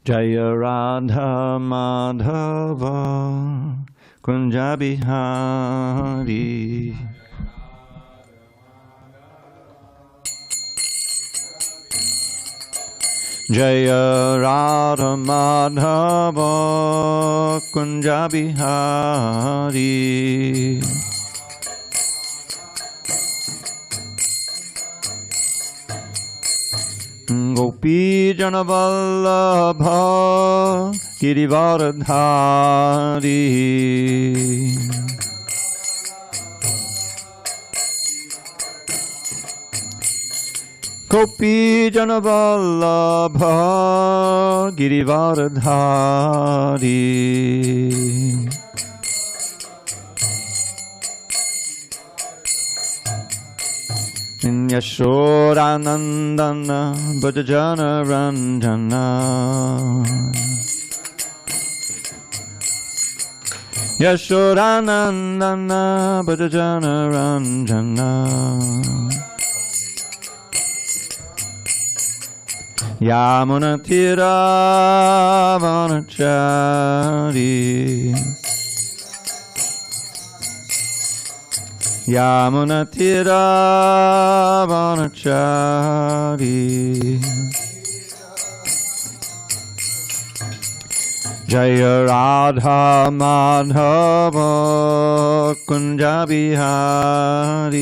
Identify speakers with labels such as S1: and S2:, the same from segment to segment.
S1: Jaya Radha Madhava Kunja Bihari. Jaya Radha Madhava Kunja Bihari. Gopi Jana Vallabha Girivaradhari. Gopi Jana Vallabha Girivaradhari. Yashodanandana Bhajana Ranjana. Yashodanandana Bhajana Ranjana. Yamuna Tira Vanachari. Yamuna Tira Vanachari. Jaya Radha Madhava Kunja Bihari.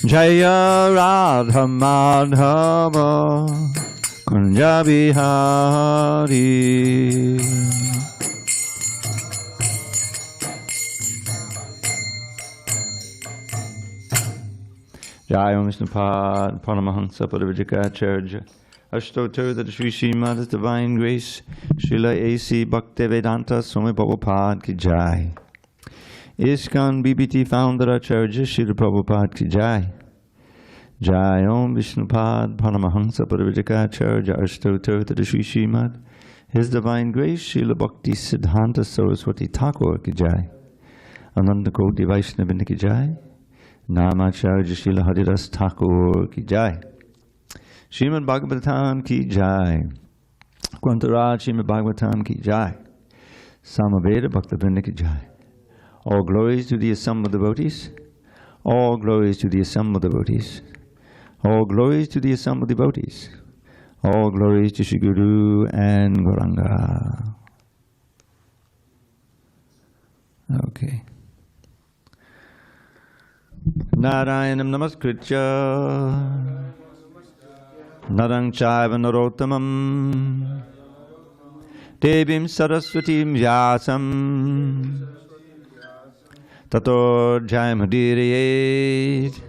S1: Jaya Radha Madhava Kunja Bihari. Jai Om Vishnupad Paramahansa Padavajikacharya Ashtotter that Sri Srimad Divine Grace Srila A.C. Bhaktivedanta Swami Prabhupada Ki Jai. ISKCON BBT Founder Acharya Srila Prabhupada Ki Jai. Jai Om Vishnupad Paramahansa Padavajikacharya Ashtotter that Sri Srimad His Divine Grace Srila Bhakti Siddhanta Saraswati Thakur Ki Jai. Ananda Koti Vaishnavini Ki Jai. Namacharya Srila Haridas Thakur Ki Jai. Srimad Bhagavatam Ki Jai. Grantaraj Srimad Bhagavatam Ki Jai. Samaveda Bhaktivinoda Ki Jai. All glories to the assembled devotees. All glories to the assembled devotees. All glories to the assembled devotees. All glories to Shri Guru and Gauranga. Okay. Narayanam Namaskritya Narang Chaiva Narottamam Devim Saraswatim Vyasam Tato Jayamhadiriyet.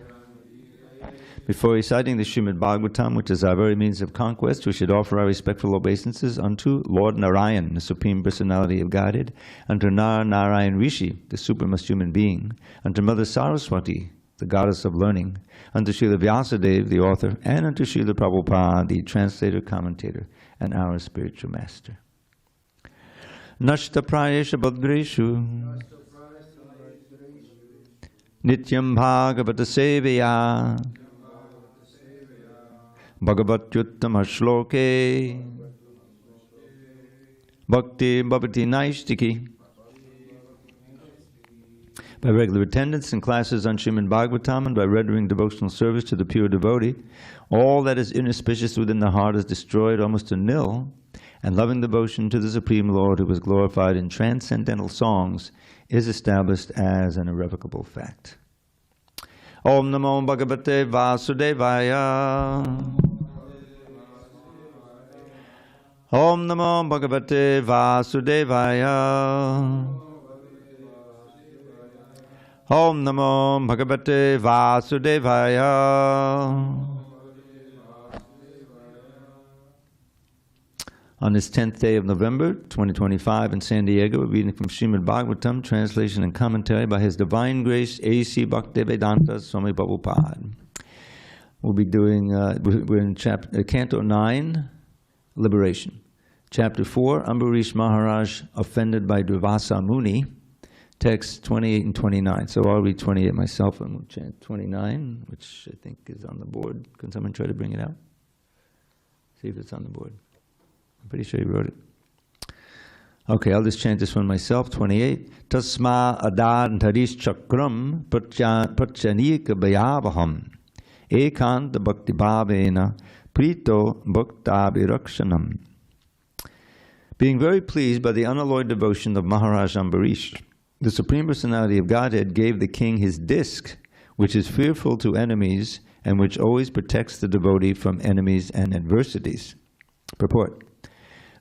S1: Before reciting the Srimad Bhagavatam, which is our very means of conquest, we should offer our respectful obeisances unto Lord Narayan, the Supreme Personality of Godhead, unto Narayan Rishi, the supremest human being, unto Mother Saraswati, the goddess of learning, unto Srila Vyasadeva, the author, and unto Srila Prabhupada, the translator, commentator, and our spiritual master. Nashta Prayesha Bhadreshu Nityam Bhagavata Sevaya Bhagavatyuttama Shloke Bhakti Bhavati Naistiki. By regular attendance in classes on Srimad Bhagavatam and by rendering devotional service to the pure devotee, all that is inauspicious within the heart is destroyed almost to nil, and loving devotion to the Supreme Lord who was glorified in transcendental songs is established as an irrevocable fact. Om Namo Bhagavate Vasudevaya. Om Namo Bhagavate Vasudevaya. Om Namo Bhagavate Vasudevaya. On this 10th day of November, 2025 in San Diego, we're reading from Srimad Bhagavatam, translation and commentary by His Divine Grace A.C. Bhaktivedanta Swami Prabhupada. We'll be doing, we're in Canto 9, Liberation. Chapter 4, Ambarīṣa Mahārāja offended by Durvasa Muni. Texts 28 and 29. So I'll read 28 myself and we'll chant 29, which I think is on the board. Can someone try to bring it out? See if it's on the board. I'm pretty sure he wrote it. Okay, I'll just chant this one myself. 28. Tasma adar dharish chakram prachanika bayavaham ekanta bhakti bhavena prito bhaktabhirakshanam. Being very pleased by the unalloyed devotion of Mahārāja Ambarīṣa, the Supreme Personality of Godhead gave the king his disc, which is fearful to enemies and which always protects the devotee from enemies and adversities. Purport.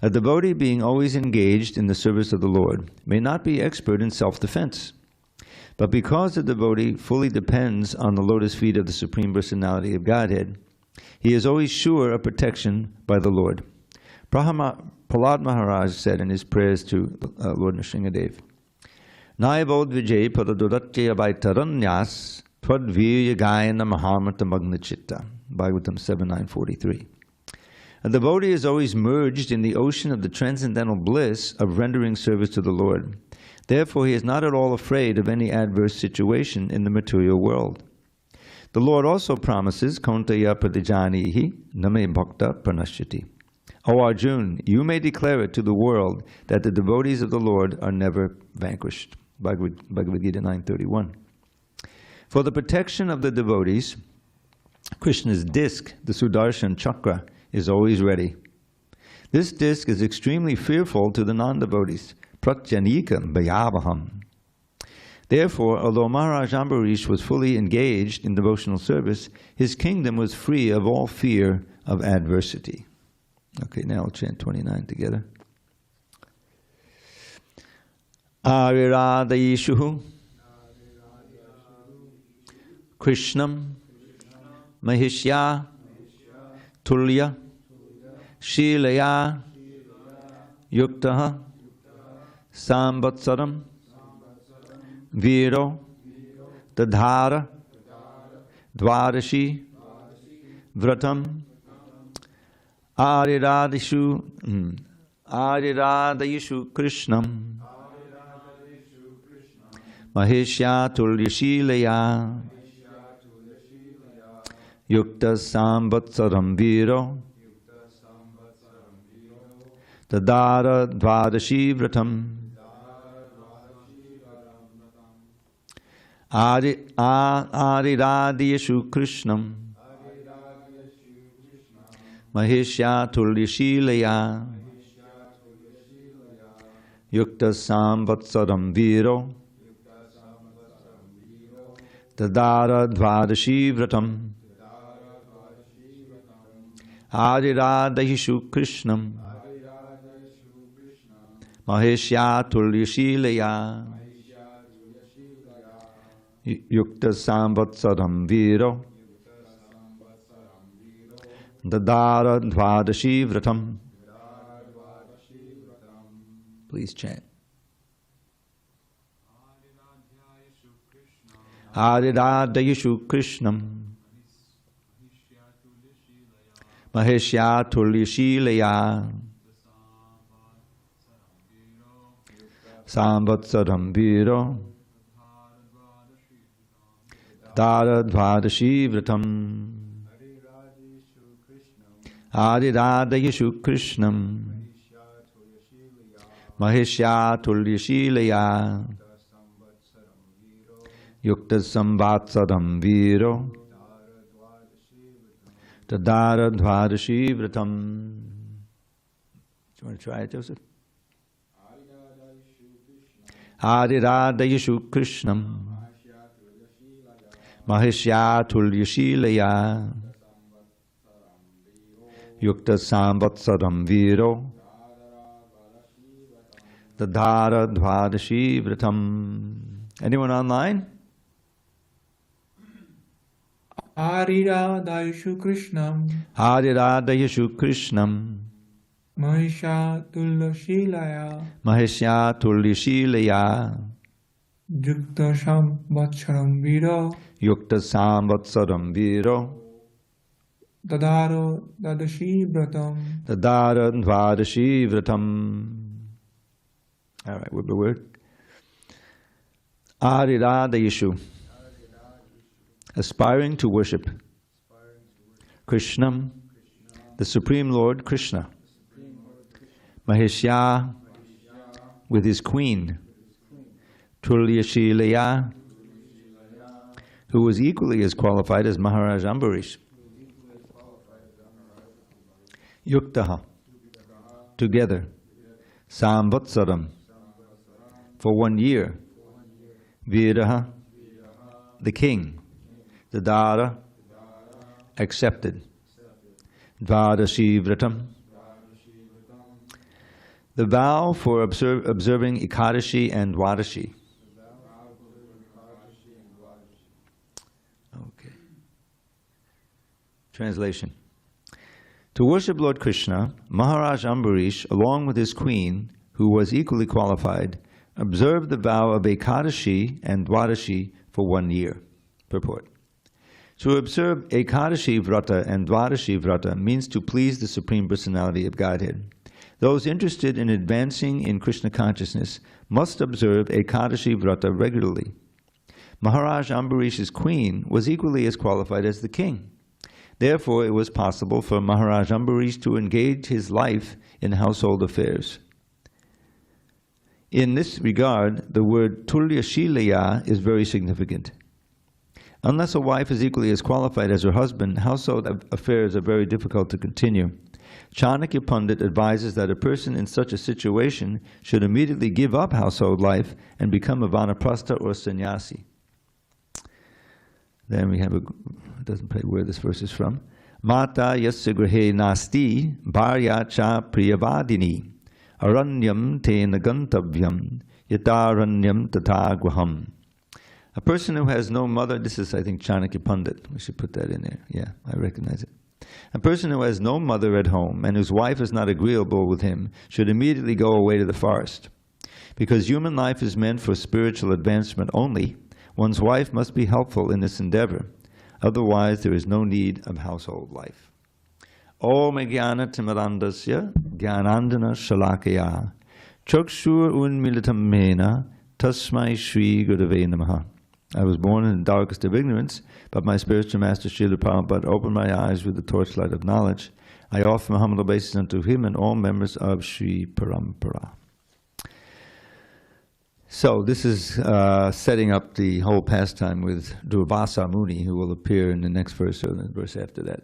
S1: A devotee being always engaged in the service of the Lord may not be expert in self-defense, but because the devotee fully depends on the lotus feet of the Supreme Personality of Godhead, he is always sure of protection by the Lord. Prahlāda Mahārāja said in his prayers to Lord Nrsimhadev, Naivod Vijay Padaduratya Vaitaranyas Twadvirya Gayana Mahamata Magnachitta. Bhagavatam 7.9.43. A devotee is always merged in the ocean of the transcendental bliss of rendering service to the Lord. Therefore, he is not at all afraid of any adverse situation in the material world. The Lord also promises, Kauntaya Pradijanihi Name Bhakta Pranashyati. O Arjuna, you may declare it to the world that the devotees of the Lord are never vanquished. Bhagavad Gita 9.31. For the protection of the devotees, Krishna's disc, the Sudarshan Chakra, is always ready. This disc is extremely fearful to the non-devotees. Pratyanika bhayavaham. Therefore, although Mahārāja Ambarīṣa was fully engaged in devotional service, his kingdom was free of all fear of adversity. Okay, now we'll chant 29 together. Arirādayishu Krishnam Mahishya Tulya Shīlaya Yuktaha Samvatsaram Viro Dadhara Dvādaśī Vratam Arirādayishu Krishnam Mahishya Tulya Shīlaya Yukta Samvatsaram Viro Dadhara Dvādaśī-vratam Arirādayishu Krishnam Mahishya Tulya Shīlaya Yukta Samvatsaram Viro Dadhara Dvādaśī-vratam Arirādayishu Krishnam Mahishya Tulya Shīlaya Yukta Samvatsaram Viro Dadhara Dvādaśī-vratam. Please chant. Arirādayishu Krishnam Mahishya Tulya Shīlaya Samvatsaram Viro Dadhara Dvādaśī-vratam Arirādayishu Krishnam Mahishya Tulya Shīlaya Yukta Samvatsaram Viro Dadhara Dvādaśī-vratam. Do you want to try it, Joseph? Arirādayishu Krishnam Mahishya Tulya Shīlaya Yukta Samvatsaram Viro Dadhara Dvādaśī-vratam. Anyone online?
S2: Arirādayishu Krishnam
S1: Arirādayishu Krishnam
S2: Mahishya Tulya Shīlaya
S1: Mahishya Tulya Shīlaya
S2: Yukta Samvatsaram Viro
S1: Yukta Samvatsaram Viro
S2: Dadhara Dvādaśī-vratam
S1: Dadhara Dvādaśī-vratam. All right, word by word. Arirādayishu, aspiring to worship Krishnam, the Supreme Lord Krishna, Maheshya, with his queen, Tulyashilaya, who was equally as qualified as Mahārāja Ambarīṣa. Yuktaha, together, Samvatsaram, for 1 year, Viraha, the king, Dadara, accepted, Dvādaśī-vratam, the vow for observing Ekādaśī and Dvādaśī. Okay. Translation. To worship Lord Krishna, Mahārāja Ambarīṣa, along with his queen, who was equally qualified, observed the vow of Ekādaśī and Dvādaśī for 1 year. Purport. To observe Ekādaśī-vrata and Dvādaśī-vrata means to please the Supreme Personality of Godhead. Those interested in advancing in Krishna consciousness must observe Ekādaśī-vrata regularly. Mahārāja Ambarīṣa's queen was equally as qualified as the king. Therefore, it was possible for Mahārāja Ambarīṣa to engage his life in household affairs. In this regard, the word Tulyashilaya is very significant. Unless a wife is equally as qualified as her husband, household affairs are very difficult to continue. Chanakya Pandit advises that a person in such a situation should immediately give up household life and become a vanaprastha or sannyasi. Then we have it doesn't say where this verse is from. Mata yasya grahe nasti bharya cha priyavadini aranyam tena gantavyam yataranyam tata graham. A person who has no mother, this is, I think, Chanakya Pandit. We should put that in there. Yeah, I recognize it. A person who has no mother at home and whose wife is not agreeable with him should immediately go away to the forest. Because human life is meant for spiritual advancement only, one's wife must be helpful in this endeavor. Otherwise, there is no need of household life. Om jnana timirandasya jnanandana shalakaya chakshur unmilitam mena tasmai shri gurave namaha. I was born in the darkest of ignorance, but my spiritual master Srila Prabhupada opened my eyes with the torchlight of knowledge. I offer my humble obeisance unto him and all members of Sri Parampara. So this is setting up the whole pastime with Durvasa Muni, who will appear in the next verse or the verse after that.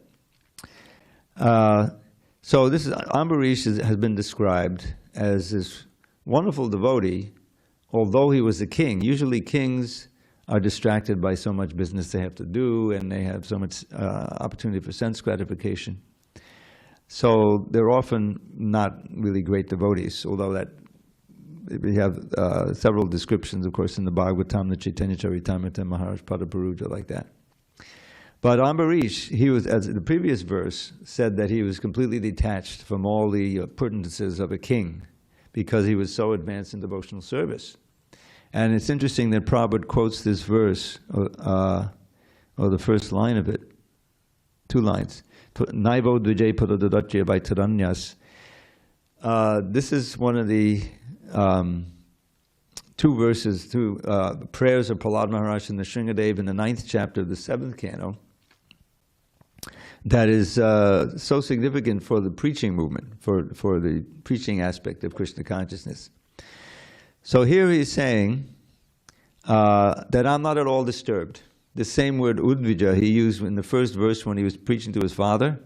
S1: So this is Ambarīṣa has been described as this wonderful devotee, although he was a king. Usually kings are distracted by so much business they have to do, and they have so much opportunity for sense gratification. So they're often not really great devotees, although that we have several descriptions, of course, in the Bhagavatam, the Chaitanya Charitamrita, Maharaj Padapuruja, like that. But Ambarīṣa, he was, as the previous verse said, that he was completely detached from all the appurtenances of a king because he was so advanced in devotional service. And it's interesting that Prabhupada quotes this verse, or the first line of it, 2 lines. Naivo dvijay padadadacya vaitaranyas. This is one of the 2 verses, 2 prayers of Prahlāda Maharaj in the Sringadeva in the 9th chapter of the 7th canto that is so significant for the preaching movement, for the preaching aspect of Krishna consciousness. So here he's saying that I'm not at all disturbed. The same word udvija he used in the first verse when he was preaching to his father.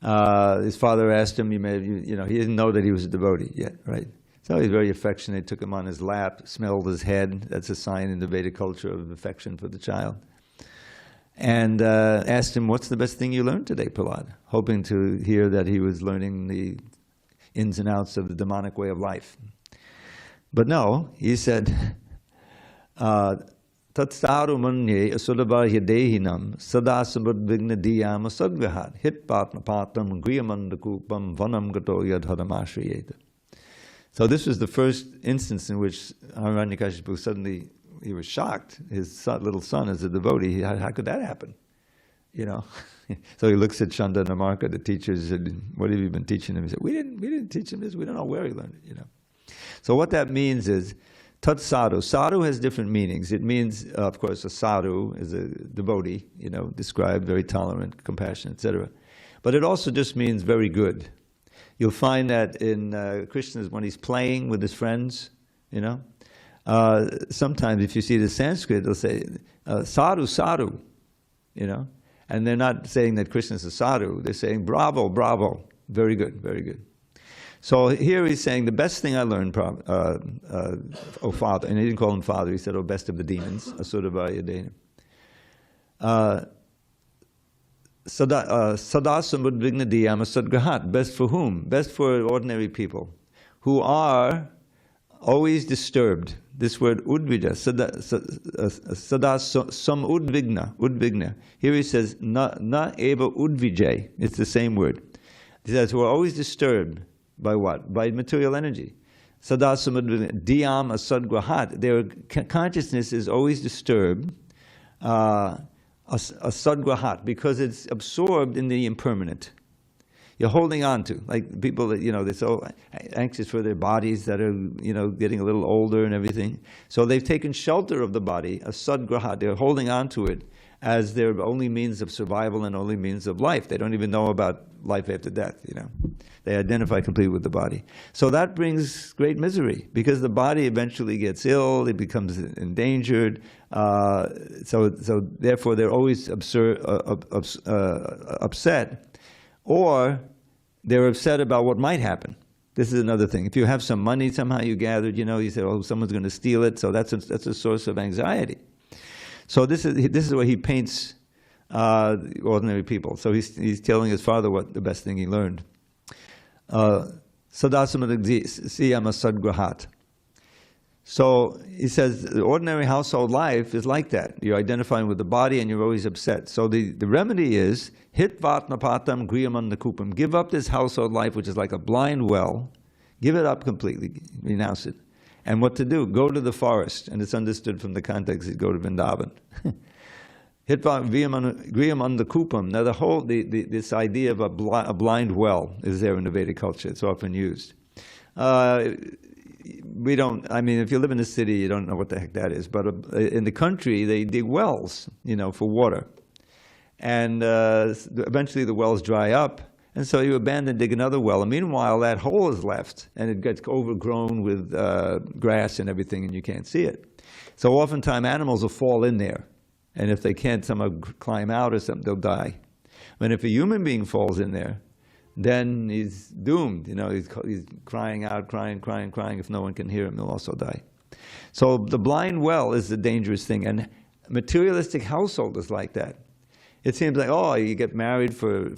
S1: His father asked him, he didn't know that he was a devotee yet, right? So he's very affectionate, took him on his lap, smelled his head. That's a sign in the Vedic culture of affection for the child. And asked him, what's the best thing you learned today, Prahlāda? Hoping to hear that he was learning the ins and outs of the demonic way of life. But no, he said, Tatsaru manye asulabha yadehinam sadasabad vigna diyam asadvihad hit patma patam griyamandakupam vanam gato yadharamashriyeta. So this was the first instance in which Hiranyakashipu suddenly, he was shocked. His little son is a devotee. How could that happen? So he looks at Chanda and Amarka, the teachers, and what have you been teaching him? He said, we didn't teach him this. We don't know where he learned it. So what that means is Tat sadhu. Sadhu has different meanings. It means, of course, a sadhu is a devotee, described, very tolerant, compassionate, etc. But it also just means very good. You'll find that in Krishna's, when he's playing with his friends, sometimes if you see the Sanskrit, they'll say, sadhu, sadhu, and they're not saying that Krishna's a sadhu, they're saying, bravo, bravo, very good, very good. So here he's saying, the best thing I learned, O Father, and he didn't call him Father, he said, O best of the demons, Asura-vaya Dena. Sada samudvigna diyama sadgrahat. Best for whom? Best for ordinary people who are always disturbed. This word udvija, sada sam udvigna. Here he says, na eva udvijay. It's the same word. He says, who are always disturbed by what? By material energy. Sada samudvigna diyam asadgrahat. Their consciousness is always disturbed. A sadgrahat, because it's absorbed in the impermanent. You're holding on to, like people that, they're so anxious for their bodies that are, getting a little older and everything. So they've taken shelter of the body, a sadgrahat. They're holding on to it as their only means of survival and only means of life. They don't even know about life after death, They identify completely with the body. So that brings great misery, because the body eventually gets ill, it becomes endangered, so therefore they're always upset, or they're upset about what might happen. This is another thing. If you have some money somehow you gathered, you say, oh, someone's going to steal it, so that's a source of anxiety. So this is where he paints ordinary people. So he's telling his father what the best thing he learned. Sadasamadagdiyama sadgrahat. So he says the ordinary household life is like that. You're identifying with the body and you're always upset. So the remedy is hit vatnapatam griyamandakupam. Give up this household life, which is like a blind well. Give it up completely. Renounce it. And what to do? Go to the forest. And it's understood from the context, go to Vrindavan. Griyamandakupam. Now this idea of a blind well is there in the Vedic culture. It's often used. If you live in the city, you don't know what the heck that is. But in the country, they dig wells, for water. And eventually the wells dry up. And so you abandon, dig another well. And meanwhile, that hole is left, and it gets overgrown with grass and everything, and you can't see it. So oftentimes animals will fall in there. And if they can't somehow climb out or something, they'll die. But if a human being falls in there, then he's doomed. He's crying out, crying. If no one can hear him, he'll also die. So the blind well is the dangerous thing. And materialistic household is like that. It seems like, you get married for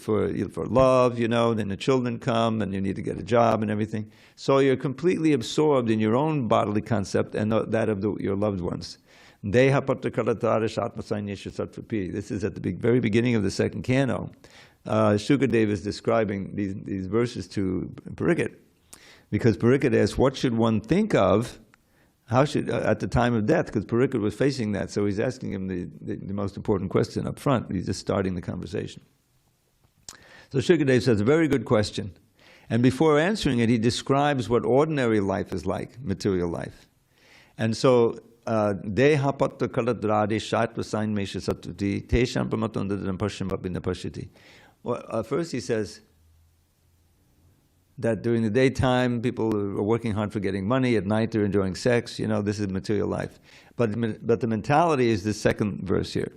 S1: love, then the children come and you need to get a job and everything. So you're completely absorbed in your own bodily concept and that of your loved ones. This is at the very beginning of the second canto. Shukadeva is describing these verses to Parikshit, because Parikshit asks, what should one think of at the time of death? Because Parikshit was facing that, so he's asking him the most important question up front. He's just starting the conversation. So Shukadeva says, a very good question. And before answering it, he describes what ordinary life is like, material life. And so, Deha patta kaladrade shatva sain mesha sattuti tesham pramatondadam pashyam abhinna pashyati. Well, first he says that during the daytime, people are working hard for getting money. At night, they're enjoying sex. This is material life. But the mentality is the second verse here.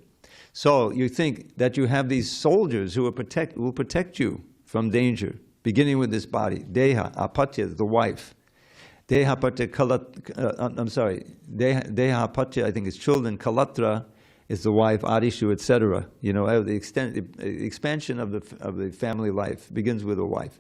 S1: So you think that you have these soldiers who will protect you from danger, beginning with this body. Deha, apatya, the wife. Deha apatya, Deha apatya, I think is children. Kalatra is the wife, Adishu, etc. The expansion of the family life begins with a wife.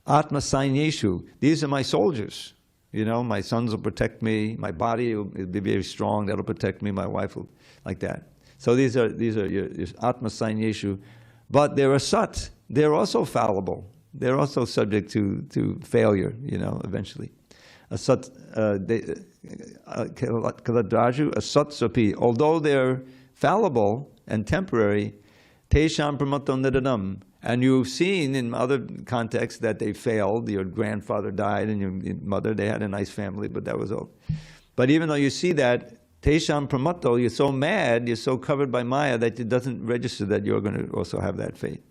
S1: Atma Sainyeshu, these are my soldiers. My sons will protect me, my body will be very strong, that'll protect me, my wife will, like that. So these are your Atma Sainyeshu. But they're asat, they're also fallible. They're also subject to failure, eventually. Asat, Kaladraju, asat sapi. Although they're fallible and temporary, Tesham pramatondadam. And you've seen in other contexts that they failed. Your grandfather died and your mother, they had a nice family, but that was all. But even though you see that, Tesham Pramato, you're so mad, you're so covered by Maya that it doesn't register that you're going to also have that fate.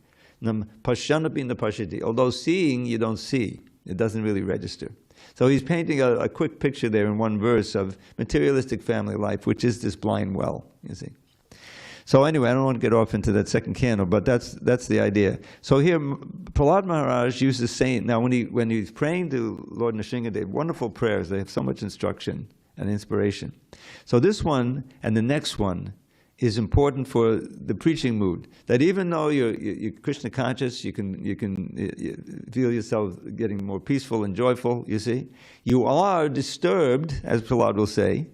S1: Pasyanapin the Pashiti. Although seeing, you don't see. It doesn't really register. So he's painting a quick picture there in one verse of materialistic family life, which is this blind well, you see. So anyway, I don't want to get off into that second canto, but that's the idea. So here, Prahlad Maharaj uses saying, now when he's praying to Lord Nrsimhadev, wonderful prayers, they have so much instruction and inspiration. So this one and the next one is important for the preaching mood. That even though you're Krishna conscious, you can feel yourself getting more peaceful and joyful, you see. You are disturbed, as Prahlad will say,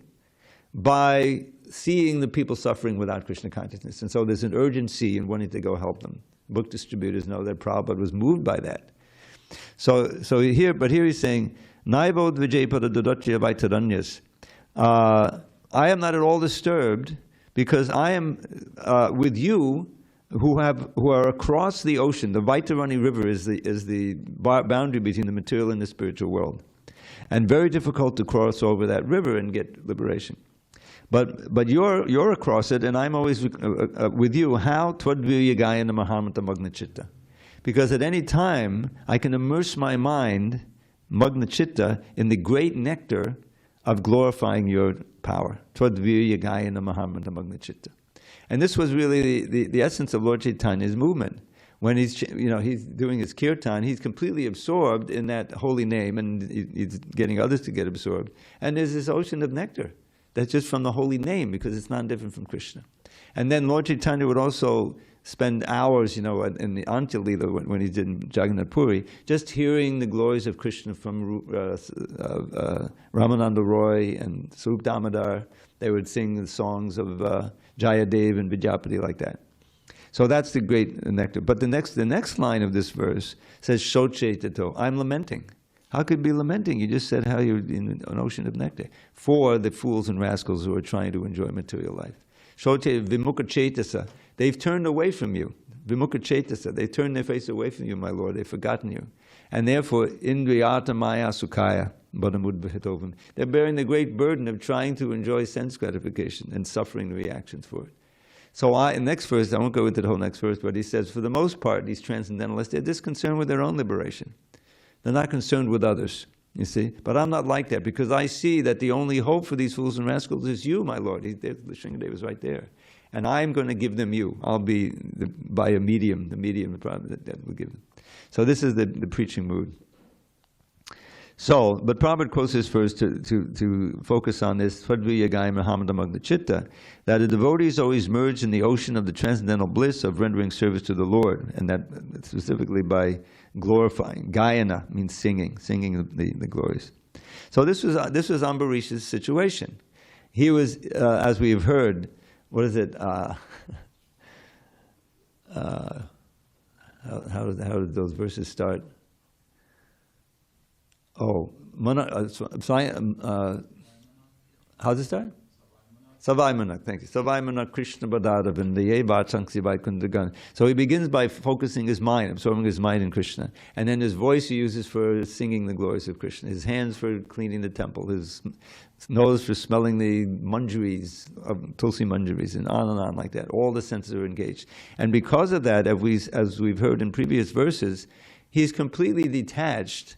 S1: by seeing the people suffering without Krishna consciousness. And so there's an urgency in wanting to go help them. Book distributors know that Prabhupada was moved by that. So here he's saying, Naibo dvijaypada dodotya vaitadanyas. I am not at all disturbed because I am with you who are across the ocean. The Vaitarani river is the boundary between the material and the spiritual world. And very difficult to cross over that river and get liberation. But you're across it, and I'm always with you. How? Twadviryagayana mahamata magna chitta. Because at any time, I can immerse my mind, magna chitta, in the great nectar of glorifying your power. Twadviryagayana mahamata magna chitta. And this was really the essence of Lord Chaitanya's movement. When he's doing his kirtan, he's completely absorbed in that holy name, and he's getting others to get absorbed. And there's this ocean of nectar. That's just from the holy name, because it's not different from Krishna. And then Lord Chaitanya would also spend hours, in the Antya Leela, when he did Jagannath Puri, just hearing the glories of Krishna from Ramananda Roy and Swarup Damodar. They would sing the songs of Jayadev and Vidyapati like that. So that's the great nectar. But the next line of this verse says, Shoche tato, I'm lamenting. How could you be lamenting? You just said how you're in an ocean of nectar. For the fools and rascals who are trying to enjoy material life. Shote vimukha cetasa. They've turned away from you. Vimukha cetasa. They turned their face away from you, my Lord. They've forgotten you. And therefore, indriyata maya sukhaya badamudbhitovam. They're bearing the great burden of trying to enjoy sense gratification and suffering the reactions for it. So in the next verse, I won't go into the whole next verse, but he says, for the most part, these transcendentalists, they're just concerned with their own liberation. They're not concerned with others, you see. But I'm not like that, because I see that the only hope for these fools and rascals is you, my Lord. The Sringadev is right there. And I'm going to give them you. I'll be by a medium, the medium that will give them. So this is the preaching mood. So, but Prabhupada quotes this verse to focus on this, Twadviyagaya Mahamadamagna Chitta, that the devotees always merge in the ocean of the transcendental bliss of rendering service to the Lord, and that specifically by glorifying. Gayana means singing the glories. So this was Ambarīṣa's situation. He was, as we have heard, what is it? How did those verses start? Oh, how's it start? Savaimanak, thank you. Savaimanak Krishna Badada Vindaye Bhachanksi Vaikundagan. So he begins by focusing his mind, absorbing his mind in Krishna. And then his voice he uses for singing the glories of Krishna, his hands for cleaning the temple, his nose for smelling the manjaris, tulsi manjaris, and on like that. All the senses are engaged. And because of that, as we've heard in previous verses, he's completely detached.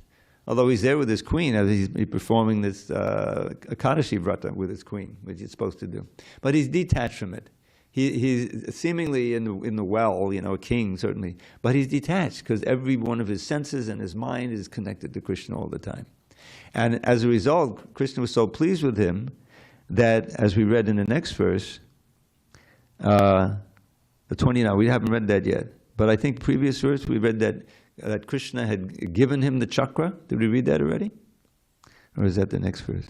S1: Although he's there with his queen, as he's performing this Ekādaśī-vrata with his queen, which he's supposed to do. But he's detached from it. He's seemingly in the well, a king certainly, but he's detached because every one of his senses and his mind is connected to Krishna all the time. And as a result, Krishna was so pleased with him that, as we read in the next verse, the 29, we haven't read that yet, but I think previous verse we read that Krishna had given him the chakra. Did we read that already? Or is that the next verse?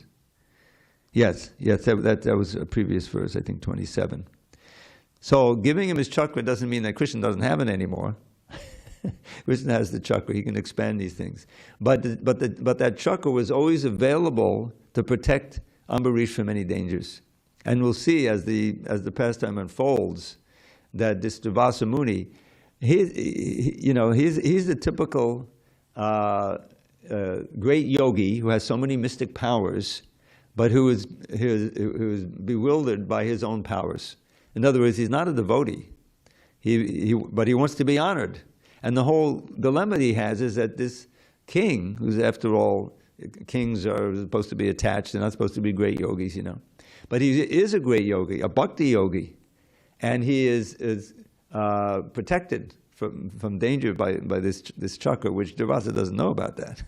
S1: Yes, that was a previous verse, I think 27. So giving him his chakra doesn't mean that Krishna doesn't have it anymore. Krishna has the chakra, he can expand these things. But that chakra was always available to protect Ambarīṣa from any dangers. And we'll see as the pastime unfolds that this Durvasa Muni, he's the typical great yogi who has so many mystic powers, but who is bewildered by his own powers. In other words, he's not a devotee, but he wants to be honored. And the whole dilemma he has is that this king, who's after all, kings are supposed to be attached, they're not supposed to be great yogis, But he is a great yogi, a bhakti yogi, and he is protected from danger by this chakra, which Durvasa doesn't know about that.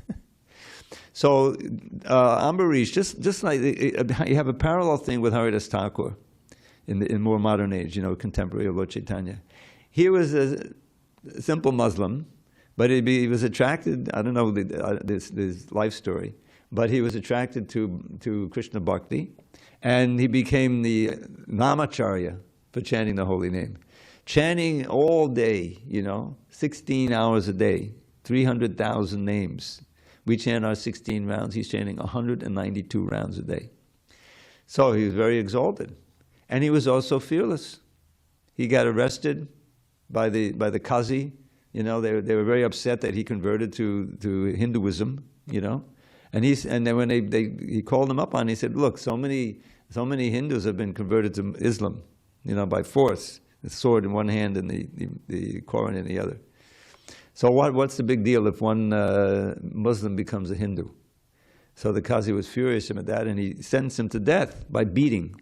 S1: So Ambarīṣa, just like you have a parallel thing with Haridas Thakur in more modern age, contemporary of Lord Chaitanya. He was a simple Muslim, but he was attracted, I don't know this life story, but he was attracted to Krishna Bhakti, and he became the Namacharya for chanting the holy name. Chanting all day, 16 hours a day, 300,000 names. We chant our 16 rounds, he's chanting 192 rounds a day. So he was very exalted. And he was also fearless. He got arrested by the Qazi. They were very upset that he converted to Hinduism, And then when he called them up on it, he said, look, so many Hindus have been converted to Islam, by force. The sword in one hand and the Quran in the other. So what's the big deal if one Muslim becomes a Hindu? So the Qazi was furious at that, and he sentenced him to death by beating.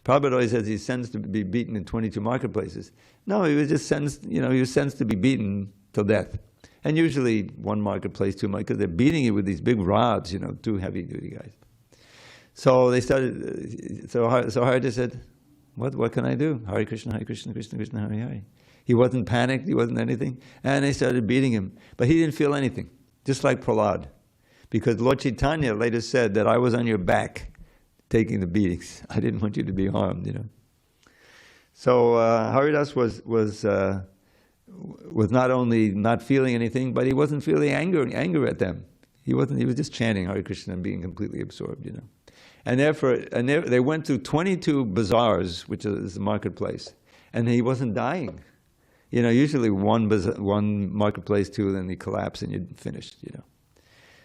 S1: Prabhupada always says he's sentenced to be beaten in 22 marketplaces. No, he was just sentenced, he was sentenced to be beaten till death. And usually one marketplace, two marketplaces, because they're beating you with these big rods, two heavy-duty guys. So they started, so Haridas said, what can I do? Hare Krishna, Krishna Krishna, Hare Hare. He wasn't panicked, he wasn't anything. And they started beating him. But he didn't feel anything, just like Prahlad. Because Lord Chaitanya later said that I was on your back taking the beatings. I didn't want you to be harmed, So Haridas was not only not feeling anything, but he wasn't feeling anger at them. He was just chanting Hare Krishna and being completely absorbed, And therefore, they went through 22 bazaars, which is the marketplace, and he wasn't dying. Usually one marketplace, two, then he collapsed and you're finished,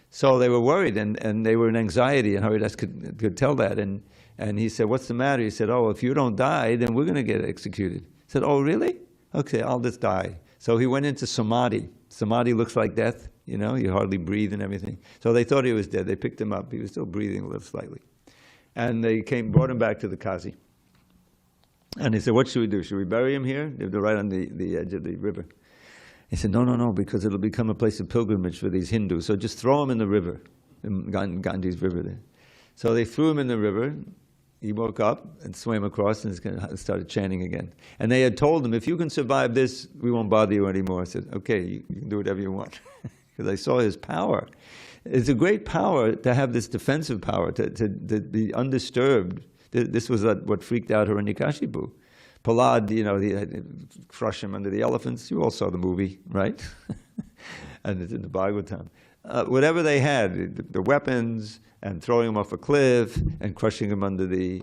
S1: So they were worried and they were in anxiety, and Haridas could tell that. And he said, what's the matter? He said, oh, if you don't die, then we're going to get executed. He said, oh, really? Okay, I'll just die. So he went into samadhi. Samadhi looks like death, you hardly breathe and everything. So they thought he was dead. They picked him up. He was still breathing a little slightly. And they brought him back to the Qazi. And he said, what should we do? Should we bury him here? They're right on the edge of the river. He said, no, because it'll become a place of pilgrimage for these Hindus. So just throw him in the river, in Ganges River there. So they threw him in the river. He woke up and swam across and started chanting again. And they had told him, if you can survive this, we won't bother you anymore. I said, okay, you can do whatever you want. Because I saw his power. It's a great power to have this defensive power, to be undisturbed. This was what freaked out Hiranyakashipu. Prahlad, he had to crush him under the elephants. You all saw the movie, right? And it's in the Bhagavatam. Whatever they had, the weapons, and throwing him off a cliff, and crushing him under the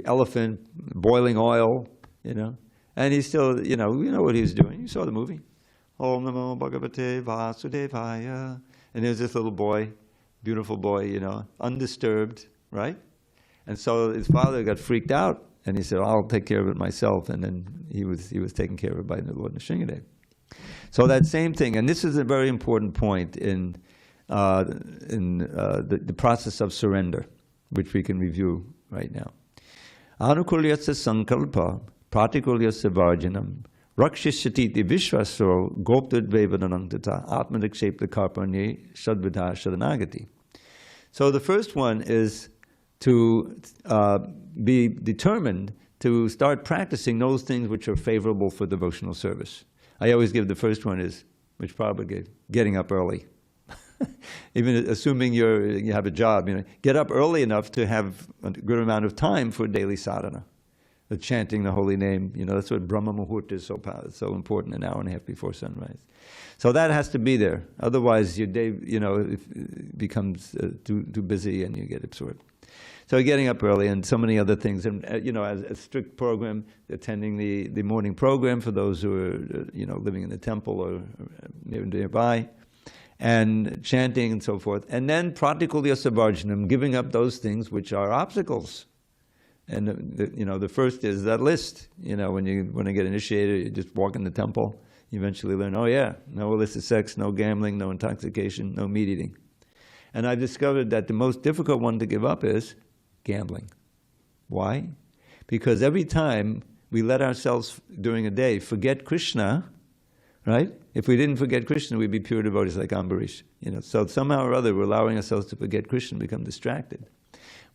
S1: elephant, boiling oil, And he still, you know what he was doing. You saw the movie. Om Namo Bhagavate Vasudevaya. And there's this little boy, beautiful boy, undisturbed, right? And so his father got freaked out, and he said, I'll take care of it myself. And then he was taken care of by the Lord Nrsimhadev. So that same thing, and this is a very important point in the process of surrender, which we can review right now. Anukulyasya sankalpa pratikulyasya varjanam rakshishyati vishvaso goptadvevadanam tata atmadikshepta karpanye shadvidha shadanagati. So the first one is to be determined to start practicing those things which are favorable for devotional service. I always give the first one is, which Prabhupada gave, getting up early. Even assuming you have a job, get up early enough to have a good amount of time for daily sadhana. The chanting the holy name, that's what Brahma Muhurta is so important, an hour and a half before sunrise. So that has to be there. Otherwise your day, it becomes too busy and you get absorbed. So getting up early and so many other things, and as a strict program, attending the morning program for those who are living in the temple or nearby, and chanting and so forth. And then pratikulya sabharjanam, giving up those things which are obstacles. And the first is that list. When you get initiated, you just walk in the temple. You eventually learn, oh yeah, no illicit sex, no gambling, no intoxication, no meat eating. And I've discovered that the most difficult one to give up is gambling. Why? Because every time we let ourselves during a day forget Krishna, right? If we didn't forget Krishna, we'd be pure devotees like Ambarīṣa. So somehow or other, we're allowing ourselves to forget Krishna, become distracted.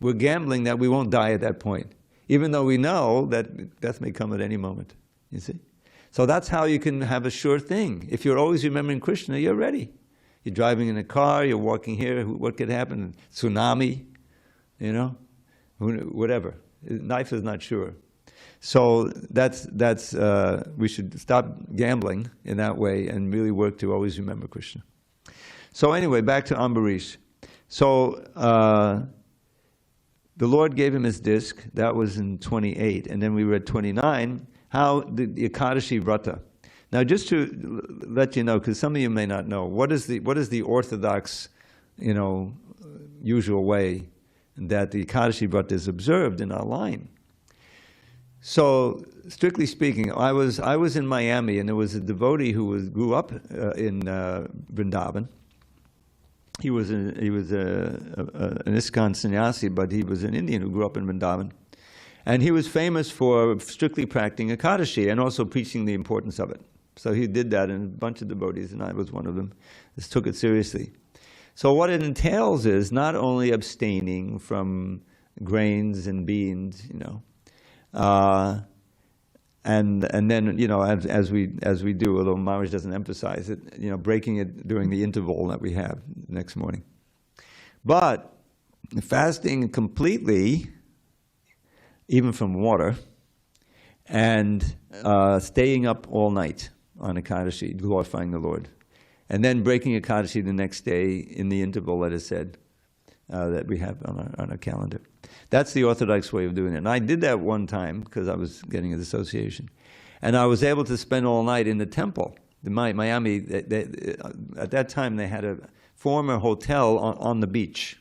S1: We're gambling that we won't die at that point, even though we know that death may come at any moment. You see? So that's how you can have a sure thing. If you're always remembering Krishna, you're ready. You're driving in a car, you're walking here, what could happen? Tsunami, whatever. Life is not sure. So that's we should stop gambling in that way and really work to always remember Krishna. So anyway, back to Ambarīṣa. So the Lord gave him his disc. That was in 28, and then we read 29. How the Ekādaśī-vrata. Now, just to let you know, because some of you may not know, what is the orthodox, usual way that the Ekādaśī-vrata is observed in our line? So, strictly speaking, I was in Miami, and there was a devotee who grew up in Vrindavan. He was an ISKCON sannyasi, but he was an Indian who grew up in Vrindavan. And he was famous for strictly practicing Ekādaśī and also preaching the importance of it. So he did that, and a bunch of devotees, and I was one of them, just took it seriously. So what it entails is not only abstaining from grains and beans, and then as we do, although Mahārāja doesn't emphasize it, breaking it during the interval that we have the next morning. But fasting completely, even from water, and staying up all night on Ekādaśī, glorifying the Lord. And then breaking Ekādaśī the next day in the interval that is said, that we have on our calendar. That's the orthodox way of doing it. And I did that one time because I was getting a dissociation. And I was able to spend all night in the temple. Miami, at that time they had a former hotel on the beach.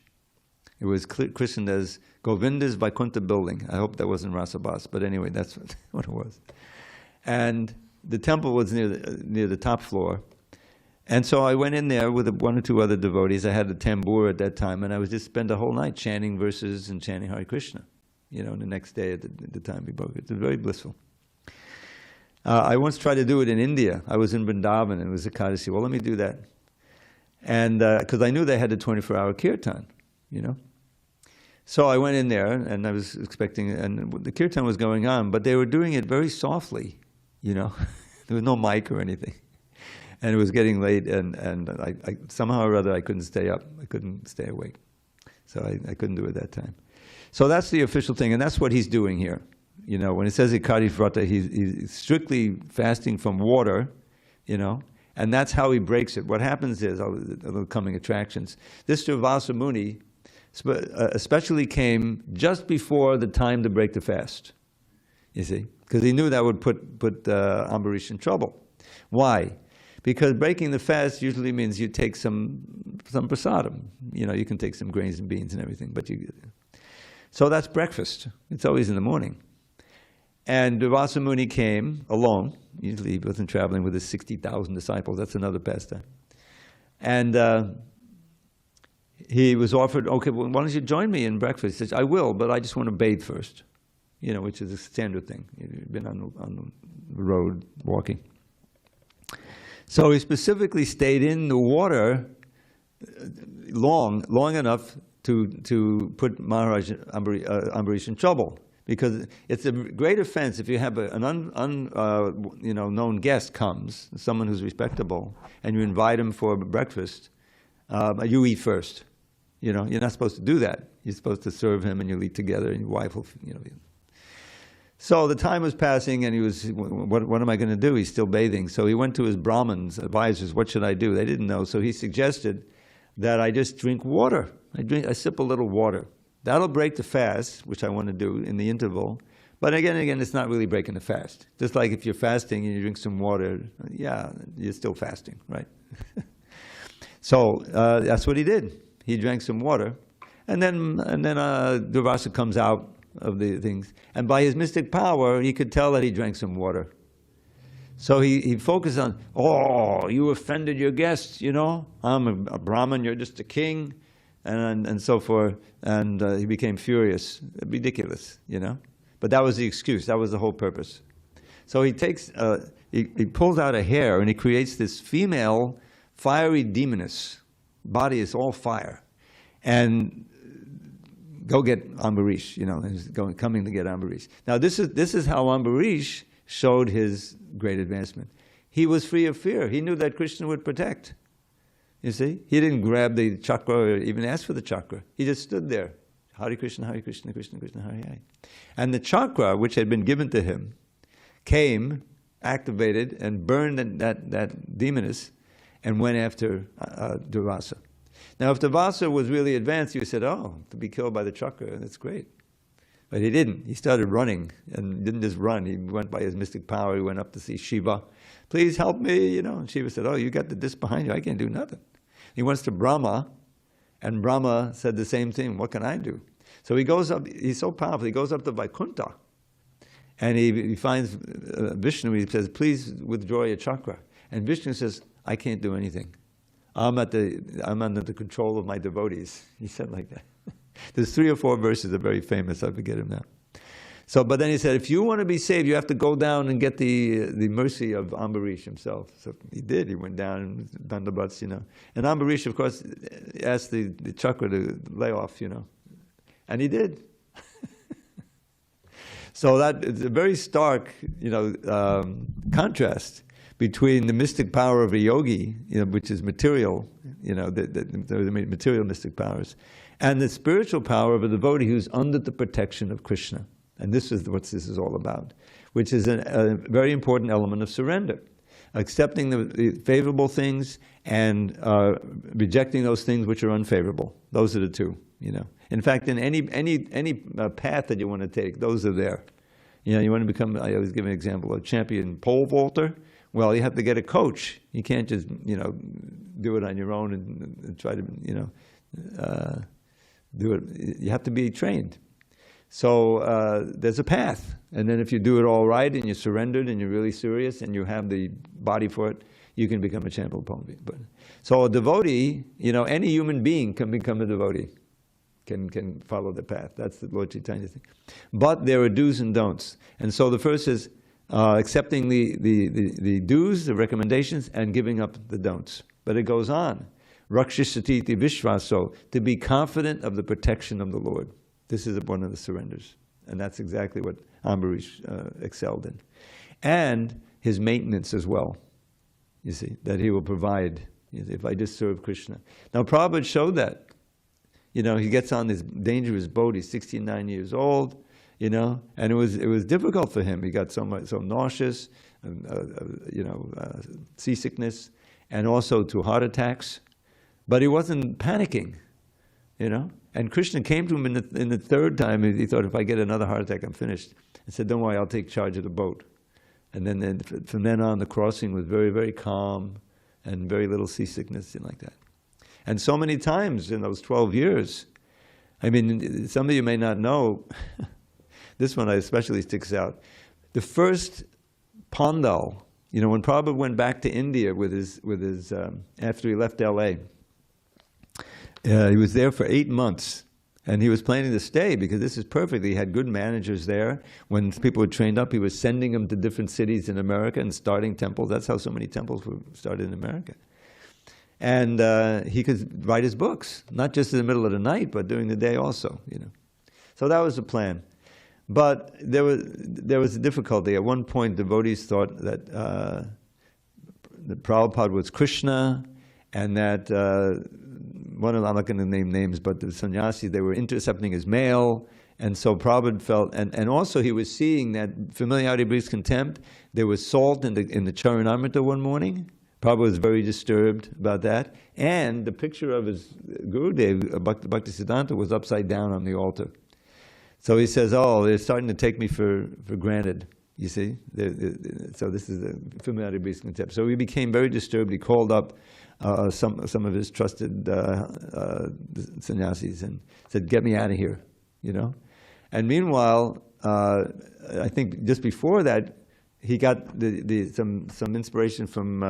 S1: It was Krishna's Govinda's Vaikuntha building. I hope that wasn't Rasabas, but anyway, that's what it was. And the temple was near the top floor. And so I went in there with one or two other devotees. I had a tambour at that time, and I would just spend the whole night chanting verses and chanting Hare Krishna. And the next day at the time we broke it. It was very blissful. I once tried to do it in India. I was in Vrindavan, and it was Ekādaśī. Well, let me do that. And because I knew they had a 24-hour kirtan, So I went in there, and I was expecting, and the kirtan was going on, but they were doing it very softly, There was no mic or anything. And it was getting late, and I somehow or other I couldn't stay up. I couldn't stay awake. So I couldn't do it that time. So that's the official thing, and that's what he's doing here. When it says Ekādaśī-vrata, he's strictly fasting from water, and that's how he breaks it. What happens is, the coming attractions. This Durvasa Muni especially came just before the time to break the fast, you see, because he knew that would put Ambarīṣa in trouble. Why? Because breaking the fast usually means you take some prasadam. You can take some grains and beans and everything, so that's breakfast. It's always in the morning. And Durvasa Muni came alone. Usually he wasn't traveling with his 60,000 disciples. That's another pastime. And he was offered, okay, well, why don't you join me in breakfast? He says, I will, but I just want to bathe first, which is a standard thing. You've been on the road walking. So he specifically stayed in the water long enough to put Mahārāja Ambarīṣa in trouble, because it's a great offense if you have an known guest comes, someone who's respectable, and you invite him for breakfast. You eat first. You're not supposed to do that. You're supposed to serve him, and you'll eat together, and your wife will. So the time was passing, and he was, what am I going to do? He's still bathing. So he went to his Brahmins, advisors, what should I do? They didn't know, so he suggested that I just drink water. I sip a little water. That'll break the fast, which I want to do in the interval. But again, it's not really breaking the fast. Just like if you're fasting and you drink some water, yeah, you're still fasting, right? So that's what he did. He drank some water, and then Durvasa comes out of the things, and by his mystic power, he could tell that he drank some water. So he focused on, oh, you offended your guests, you know? I'm a Brahmin, you're just a king, and so forth. And he became furious. Ridiculous, you know? But that was the excuse. That was the whole purpose. So he takes, he pulls out a hair, and he creates this female fiery demoness. Body is all fire. And go get Ambarīṣa, you know, he's coming to get Ambarīṣa. Now this is how Ambarīṣa showed his great advancement. He was free of fear. He knew that Krishna would protect. You see? He didn't grab the chakra or even ask for the chakra. He just stood there. Hare Krishna, Krishna, Krishna, Hare Hare. And the chakra, which had been given to him, came, activated, and burned that demoness and went after Durvasa. Now, if Durvasa was really advanced, you said, oh, to be killed by the chakra, that's great. But he didn't. He started running, and didn't just run. He went by his mystic power. He went up to see Shiva. Please help me, you know. And Shiva said, oh, you got the disc behind you. I can't do nothing. He went to Brahma, and Brahma said the same thing. What can I do? So he goes up. He's so powerful. He goes up to Vaikuntha, and he finds Vishnu. He says, please withdraw your chakra. And Vishnu says, I can't do anything. I'm under the control of my devotees. He said like that. There's 3 or 4 verses that are very famous. I forget them now. So, but then he said, if you want to be saved, you have to go down and get the mercy of Ambarīṣa himself. So he did. He went down and dandavats, you know. And Ambarīṣa, of course, asked the chakra to lay off, you know. And he did. So that is a very stark, you know, contrast between the mystic power of a yogi, you know, which is material, you know, the material mystic powers, and the spiritual power of a devotee who's under the protection of Krishna. And this is what this is all about, which is a very important element of surrender. Accepting the favorable things and rejecting those things which are unfavorable. Those are the two, you know. In fact, in any path that you want to take, those are there. You know, you want to become, I always give an example, a champion pole vaulter. Well, you have to get a coach. You can't just, you know, do it on your own and try to, you know, do it. You have to be trained. So there's a path. And then if you do it all right and you're surrendered and you're really serious and you have the body for it, you can become a champion pole vaulter. So a devotee, you know, any human being can become a devotee, can follow the path. That's the Lord Chaitanya's thing. But there are do's and don'ts. And so the first is accepting the do's, the recommendations, and giving up the don'ts. But it goes on. Rakshasati vishvaso, to be confident of the protection of the Lord. This is one of the surrenders. And that's exactly what Ambarīṣa excelled in. And his maintenance as well, you see, that he will provide if I just serve Krishna. Now Prabhupada showed that. You know, he gets on this dangerous boat, he's 69 years old, you know, and it was difficult for him. He got so nauseous, you know, seasickness, and also to heart attacks. But he wasn't panicking, you know. And Krishna came to him in the third time. He thought, if I get another heart attack, I'm finished. And said, don't worry, I'll take charge of the boat. And then from then on, the crossing was very, very calm and very little seasickness and like that. And so many times in those 12 years, I mean, some of you may not know, this one especially sticks out. The first Pandal, you know, when Prabhupada went back to India with his after he left LA, he was there for 8 months, and he was planning to stay because this is perfect. He had good managers there. When people were trained up, he was sending them to different cities in America and starting temples. That's how so many temples were started in America. And he could write his books, not just in the middle of the night, but during the day also, you know. So that was the plan. But there was a difficulty. At one point, devotees thought that the Prabhupada was Krishna, and that one of them, I'm not going to name names, but the sannyasis, they were intercepting his mail. And so Prabhupada felt, and also he was seeing that familiarity breeds contempt. There was salt in the Charanamrita one morning. Prabhupada was very disturbed about that. And the picture of his Gurudev, Bhaktisiddhanta, was upside down on the altar. So he says, oh, they're starting to take me for granted. You see? So this is a familiar concept. So he became very disturbed. He called up some of his trusted sannyasis and said, "Get me out of here," you know? And meanwhile, I think just before that, he got some inspiration from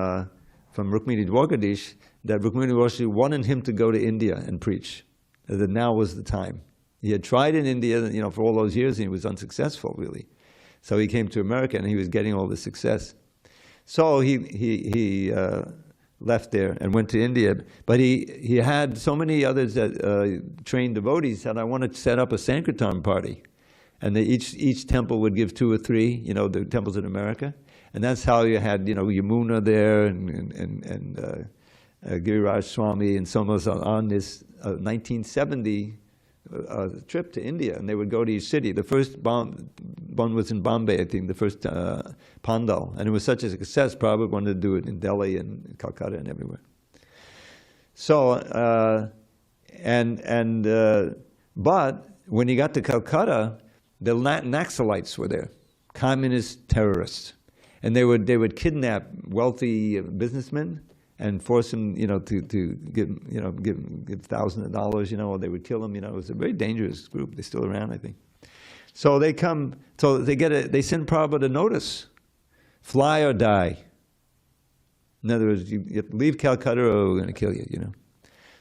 S1: Rukmini Dwarkadish, that Rukmini Dwarkadish wanted him to go to India and preach, that now was the time. He had tried in India, you know, for all those years, and he was unsuccessful, really. So he came to America, and he was getting all the success. So he left there and went to India. But he had so many others that trained devotees said, "I want to set up a Sankirtan party." And each temple would give 2 or 3, you know, the temples in America. And that's how you had, you know, Yamuna there and Giriraj Swami and some of us on this 1970 trip to India. And they would go to each city. The first one was in Bombay, I think, the first Pandal. And it was such a success, Prabhupada wanted to do it in Delhi and Calcutta and everywhere. So, but when he got to Calcutta, the Naxalites were there, communist terrorists. And they would kidnap wealthy businessmen and force them, you know, to give thousands of dollars, you know, or they would kill them. You know, it was a very dangerous group. They're still around, I think. So they come. So they send Prabhupada a notice: fly or die. In other words, you have to leave Calcutta or we're going to kill you. You know.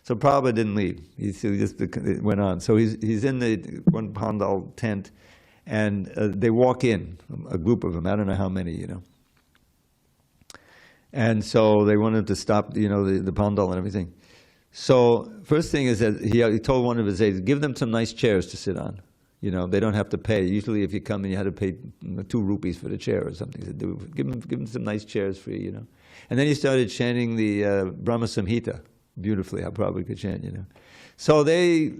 S1: So Prabhupada didn't leave. He just went on. So he's in the one Pandal tent, and they walk in, a group of them. I don't know how many, you know. And so they wanted to stop, you know, the Pandal and everything. So first thing is that he told one of his aides, give them some nice chairs to sit on. You know, they don't have to pay. Usually if you come in, you had to pay 2 rupees for the chair or something. He said, give them some nice chairs free, you know. And then he started chanting the Brahma Samhita, beautifully, how Prabhupada could chant, you know. So they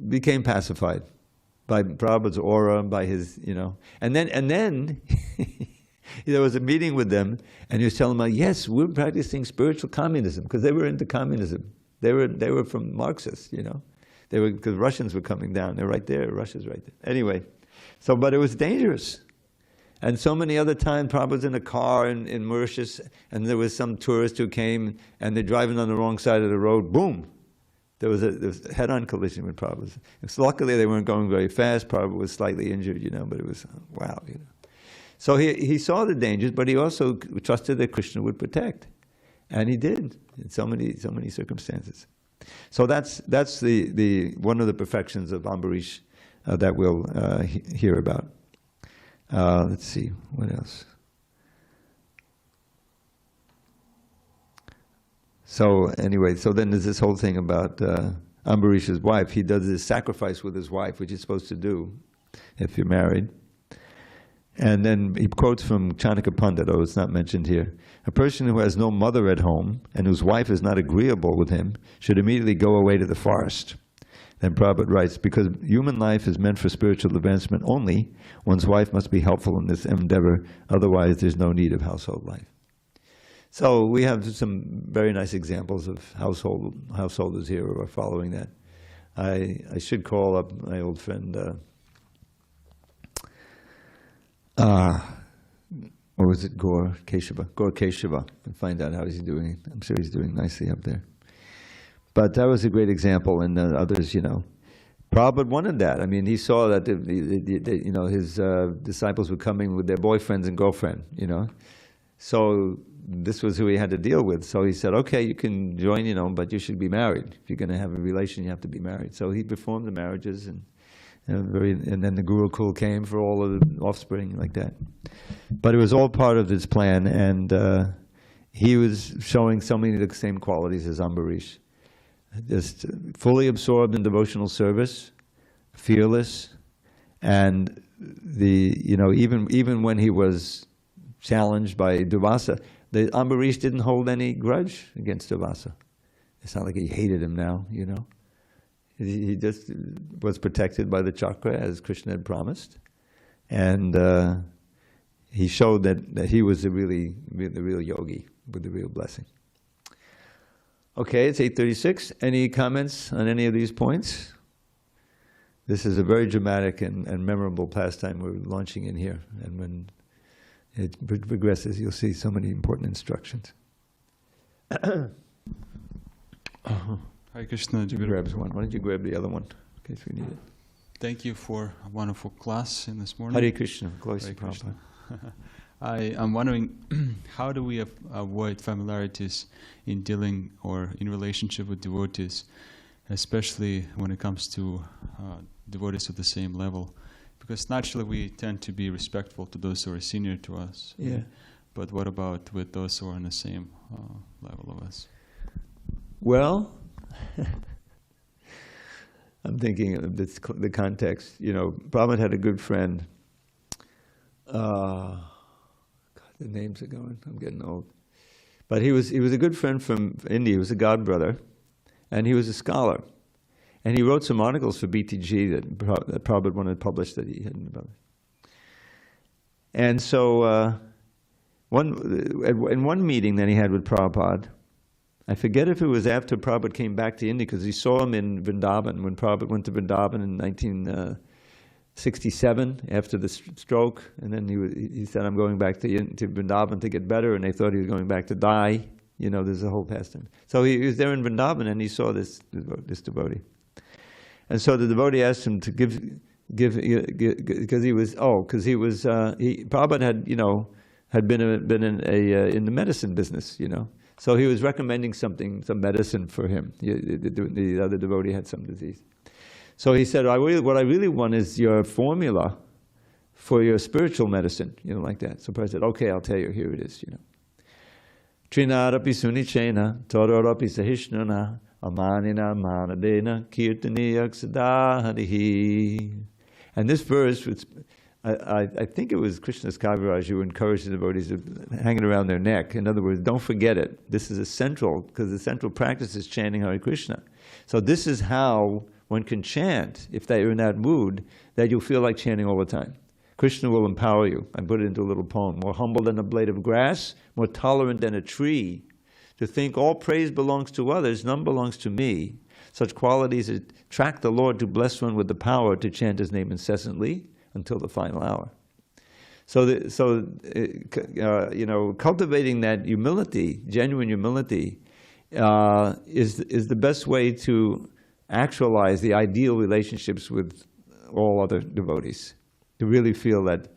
S1: became pacified by Prabhupada's aura, by his, you know. And then there was a meeting with them, and he was telling them, yes, we're practicing spiritual communism, because they were into communism. They were from Marxists, you know. Because Russians were coming down. They're right there. Russia's right there. Anyway, but it was dangerous. And so many other times, Prabhupada's in a car in Mauritius, and there was some tourist who came, and they're driving on the wrong side of the road. Boom! There was a head-on collision with Prabhupada. So luckily, they weren't going very fast. Prabhupada was slightly injured, you know, but it was, wow, you know. So he saw the dangers, but he also trusted that Krishna would protect. And he did, in so many circumstances. So that's the one of the perfections of Ambarīṣa that we'll hear about. Let's see, what else? So anyway, so then there's this whole thing about Ambarīṣa's wife. He does this sacrifice with his wife, which he's supposed to do if you're married. And then he quotes from Chanaka Pandit, oh, it's not mentioned here. A person who has no mother at home and whose wife is not agreeable with him should immediately go away to the forest. Then Prabhupada writes, because human life is meant for spiritual advancement only, one's wife must be helpful in this endeavor, otherwise there's no need of household life. So we have some very nice examples of householders here who are following that. I should call up my old friend, or was it Gaur Keshava, and find out how he's doing. I'm sure he's doing nicely up there. But that was a great example, and others, you know. Prabhupada wanted that. I mean, he saw that you know, his disciples were coming with their boyfriends and girlfriend, you know. So this was who he had to deal with. So he said, okay, you can join, you know, but you should be married. If you're going to have a relation, you have to be married. So he performed the marriages, and then the Gurukul came for all of the offspring like that. But it was all part of his plan, and he was showing so many of the same qualities as Ambarīṣa. Just fully absorbed in devotional service, fearless, and you know, even when he was challenged by Duvasa, the Ambarīṣa didn't hold any grudge against Duvasa. It's not like he hated him now, you know. He just was protected by the chakra as Krishna had promised, and he showed that he was the real yogi with the real blessing. Okay, it's 8:36. Any comments on any of these points? This is a very dramatic and memorable pastime we're launching in here, and when it progresses. You'll see so many important instructions.
S3: Hare Krishna.
S1: Grabs one. Why don't you grab the other one in case we need it?
S3: Thank you for a wonderful class in this morning.
S1: Hare Krishna. Glory to
S3: Hare Krishna.
S1: Prabhupada.
S3: I'm wondering, how do we avoid familiarities in dealing or in relationship with devotees, especially when it comes to devotees of the same level? Because naturally we tend to be respectful to those who are senior to us.
S1: Yeah.
S3: But what about with those who are on the same level of us?
S1: Well, I'm thinking of this, the context. You know, Prabhupada had a good friend. God, the names are going. I'm getting old. But he was a good friend from India. He was a god brother, and he was a scholar. And he wrote some articles for BTG that Prabhupada wanted to publish that he hadn't published. And so in one meeting that he had with Prabhupada, I forget if it was after Prabhupada came back to India, because he saw him in Vrindavan, when Prabhupada went to Vrindavan in 1967 after the stroke. And then he said, I'm going back to Vrindavan to get better, and they thought he was going back to die. You know, there's a whole pastime. So he was there in Vrindavan, and he saw this devotee. And so the devotee asked him to give because Prabhupada had been in the medicine business, you know. So he was recommending some medicine for him. The other devotee had some disease. So he said, what I really want is your formula for your spiritual medicine, you know, like that. So Prabhupada said, okay, I'll tell you, here it is, you know. Trinarapi sunichena, tororapi sahishnana, amanina manadena, kirtaniyak sadaharihi. And this verse, which I think it was Krishna's Kaviraj who encouraged the devotees to hang it around their neck. In other words, don't forget it. This is essential, because the central practice is chanting Hare Krishna. So this is how one can chant, if they're in that mood, that you'll feel like chanting all the time. Krishna will empower you. I put it into a little poem. More humble than a blade of grass, more tolerant than a tree. To think all praise belongs to others, none belongs to me. Such qualities attract the Lord to bless one with the power to chant His name incessantly until the final hour. So cultivating that humility, genuine humility, is the best way to actualize the ideal relationships with all other devotees. To really feel that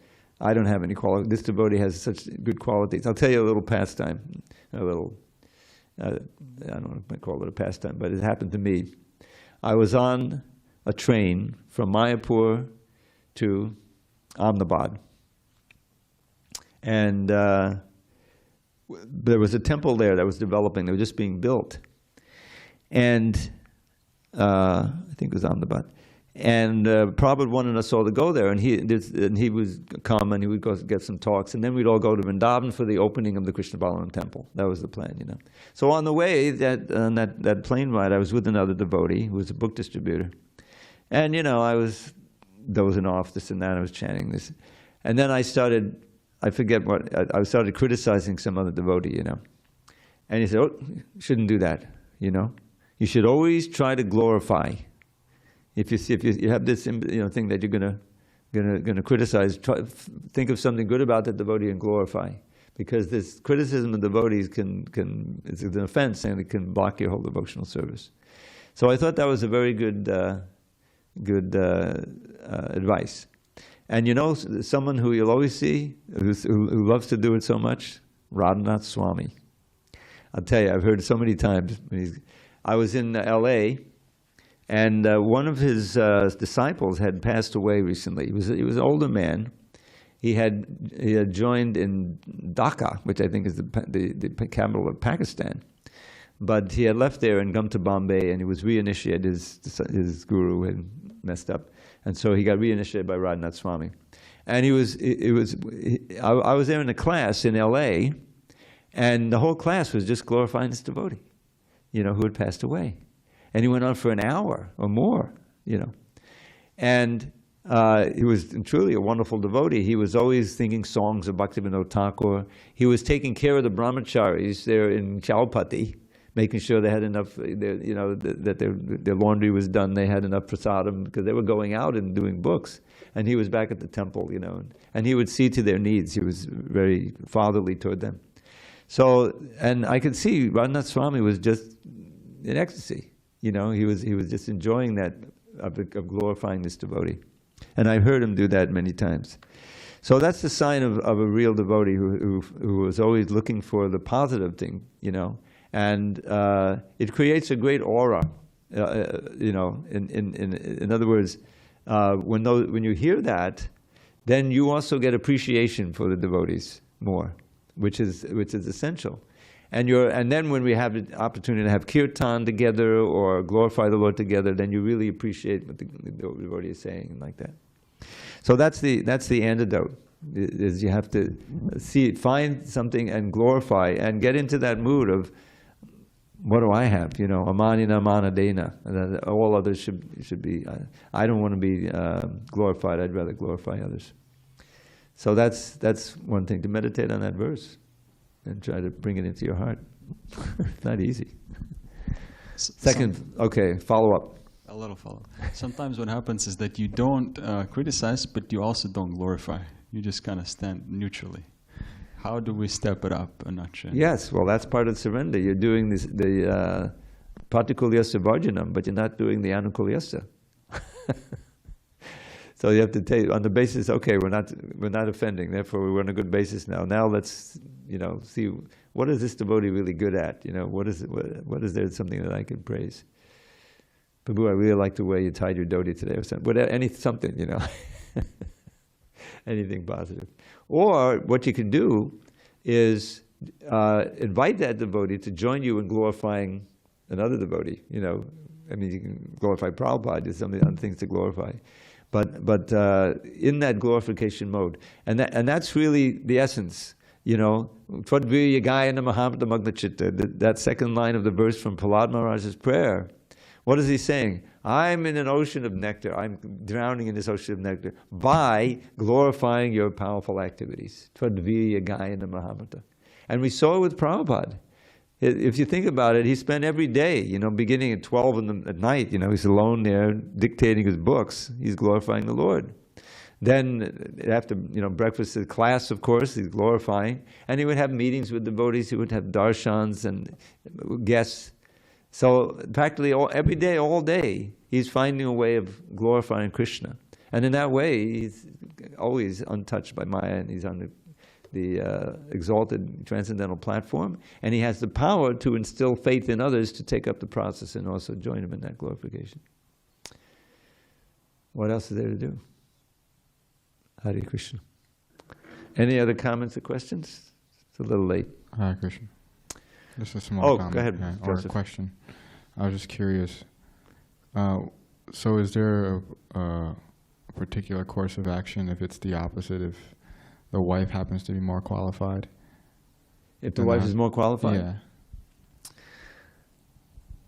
S1: I don't have any quality. This devotee has such good qualities. I'll tell you a little pastime, I don't know if I call it a pastime, but it happened to me. I was on a train from Mayapur to Ahmedabad. And there was a temple there that was developing. They were just being built. And I think it was Ahmedabad. And Prabhupada wanted us all to go there, and he would come and he would go get some talks, and then we'd all go to Vrindavan for the opening of the Krishna Balaram temple. That was the plan, you know. So on the way, that plane ride, I was with another devotee who was a book distributor, and you know, I was dozing off this and that. I was chanting this, and then I started criticizing some other devotee, you know, and he said, "Oh, you shouldn't do that, you know. You should always try to glorify." If you have this thing that you're gonna criticize, think of something good about the devotee and glorify, because this criticism of devotees it's an offense and it can block your whole devotional service. So I thought that was a very good advice. And you know, someone who you'll always see who loves to do it so much, Radhanath Swami. I'll tell you, I've heard so many times. I was in L.A. and one of his disciples had passed away recently. He was an older man. He had joined in Dhaka, which I think is the capital of Pakistan. But he had left there and come to Bombay, and he was reinitiated. His guru had messed up, and so he got reinitiated by Radhanath Swami. And I was there in a class in L.A., and the whole class was just glorifying this devotee, you know, who had passed away. And he went on for an hour or more, you know. And he was truly a wonderful devotee. He was always thinking songs of Bhaktivinoda Thakur. He was taking care of the brahmacharis there in Chowpatty, making sure they had enough, that their laundry was done, they had enough prasadam, because they were going out and doing books. And he was back at the temple, and he would see to their needs. He was very fatherly toward them. So, and I could see Radhanath Swami was just in ecstasy. He was just enjoying that of glorifying this devotee. And I've heard him do that many times. So that's the sign of a real devotee who was always looking for the positive thing, and it creates a great aura, in other words, when you hear that, then you also get appreciation for the devotees more, which is essential. And then when we have the opportunity to have kirtan together or glorify the Lord together, then you really appreciate what the devotee is saying like that. So that's the antidote. Is you have to find something and glorify and get into that mood of, what do I have? Amanina manadena. All others should be. I don't want to be glorified. I'd rather glorify others. So that's one thing, to meditate on that verse and try to bring it into your heart. It's not easy. Second, okay, follow up.
S3: A little follow-up. Sometimes what happens is that you don't criticize, but you also don't glorify. You just kind of stand neutrally. How do we step it up a notch?
S1: Yes, well, that's part of surrender. You're doing the patikulyasa varjanam, but you're not doing the anukulyasa. So you have to take on the basis. Okay, we're not offending. Therefore, we're on a good basis now. Now let's see what is this devotee really good at. What is there something that I can praise? Prabhu, I really like the way you tied your dhoti today, or something. Something, anything positive. Or what you can do is invite that devotee to join you in glorifying another devotee. You can glorify Prabhupada. There's so many other things to glorify, but in that glorification mode, and that's really the essence. Tvadvirya gayana mahamata magna chitta. That second line of the verse from Prahlad Mahārāja's prayer. What is he saying? I'm in an ocean of nectar. I'm drowning in this ocean of nectar by glorifying your powerful activities. Tvadvirya gayana mahamata. And we saw it with Prabhupada. If you think about it, he spent every day, beginning at 12 at night, he's alone there dictating his books. He's glorifying the Lord. Then after, breakfast at class, of course, he's glorifying. And he would have meetings with devotees. He would have darshans and guests. So practically every day, all day, he's finding a way of glorifying Krishna. And in that way, he's always untouched by Maya, and he's on the exalted transcendental platform. And he has the power to instill faith in others to take up the process and also join him in that glorification. What else is there to do? Hare Krishna. Any other comments or questions? It's a little late.
S4: Hare Krishna. Just a small comment.
S1: Go ahead,
S4: or a question. I was just curious. So is there a particular course of action if it's the opposite, if the wife happens to be more qualified?
S1: If the wife is more qualified?
S4: Yeah.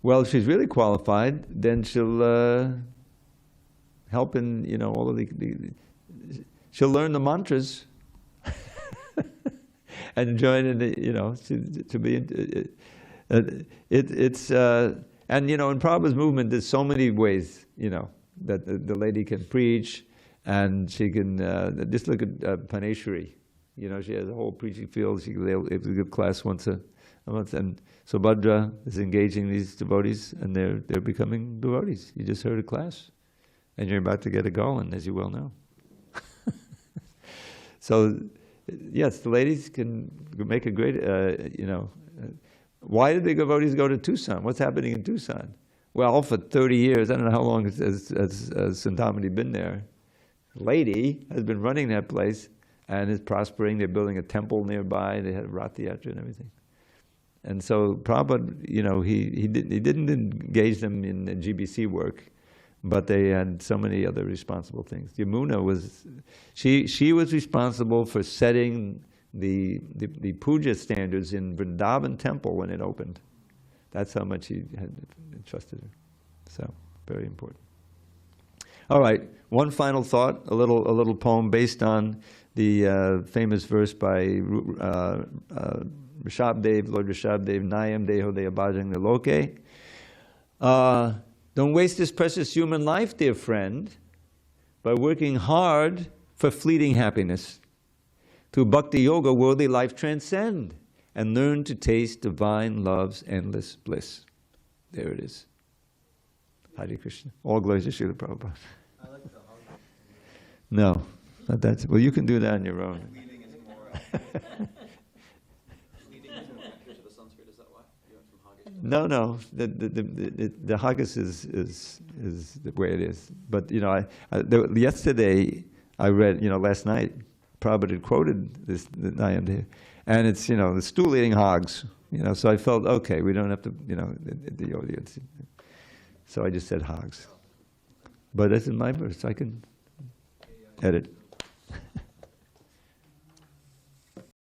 S1: Well, if she's really qualified, then she'll help in, all of she'll learn the mantras and join in the, to be, and in Prabhupada's movement, there's so many ways, that the lady can preach, and she can, just look at Paneshwari. She has a whole preaching field. She will give class once a month, and Subhadra is engaging these devotees, and they're becoming devotees. You just heard a class, and you're about to get it going, as you well know. So, yes, the ladies can make a great, why did the devotees go to Tucson? What's happening in Tucson? Well, for 30 years, I don't know how long has Sundamani been there. The lady has been running that place and is prospering. They're building a temple nearby. They had Rath Yatra and everything. And so Prabhupada, he didn't engage them in GBC work, but they had so many other responsible things. Yamuna was, she was responsible for setting the puja standards in Vrindavan temple when it opened. That's how much he had entrusted her. So, very important. All right, one final thought, a little poem based on the famous verse by Srila Rishabdev, Lord Rishabdev, Nayam Deho Deya Bhajang Loke. Don't waste this precious human life, dear friend, by working hard for fleeting happiness. Through Bhakti Yoga, worldly life transcend and learn to taste divine love's endless bliss. There it is. Hare Krishna. All glories to Srila Prabhupada.
S5: I like the hug.
S1: No, not that. Well, you can do that on your own.
S5: Leading is more. Leading is more accurate to the Sanskrit. Is that why you went from Haggis?
S1: No. The Haggis is the way it is. But yesterday I read. Last night Prabhupada had quoted this Nayam there, and it's the stool eating hogs. So I felt okay. We don't have to the audience. So I just said hogs. But that's in my verse. I can edit.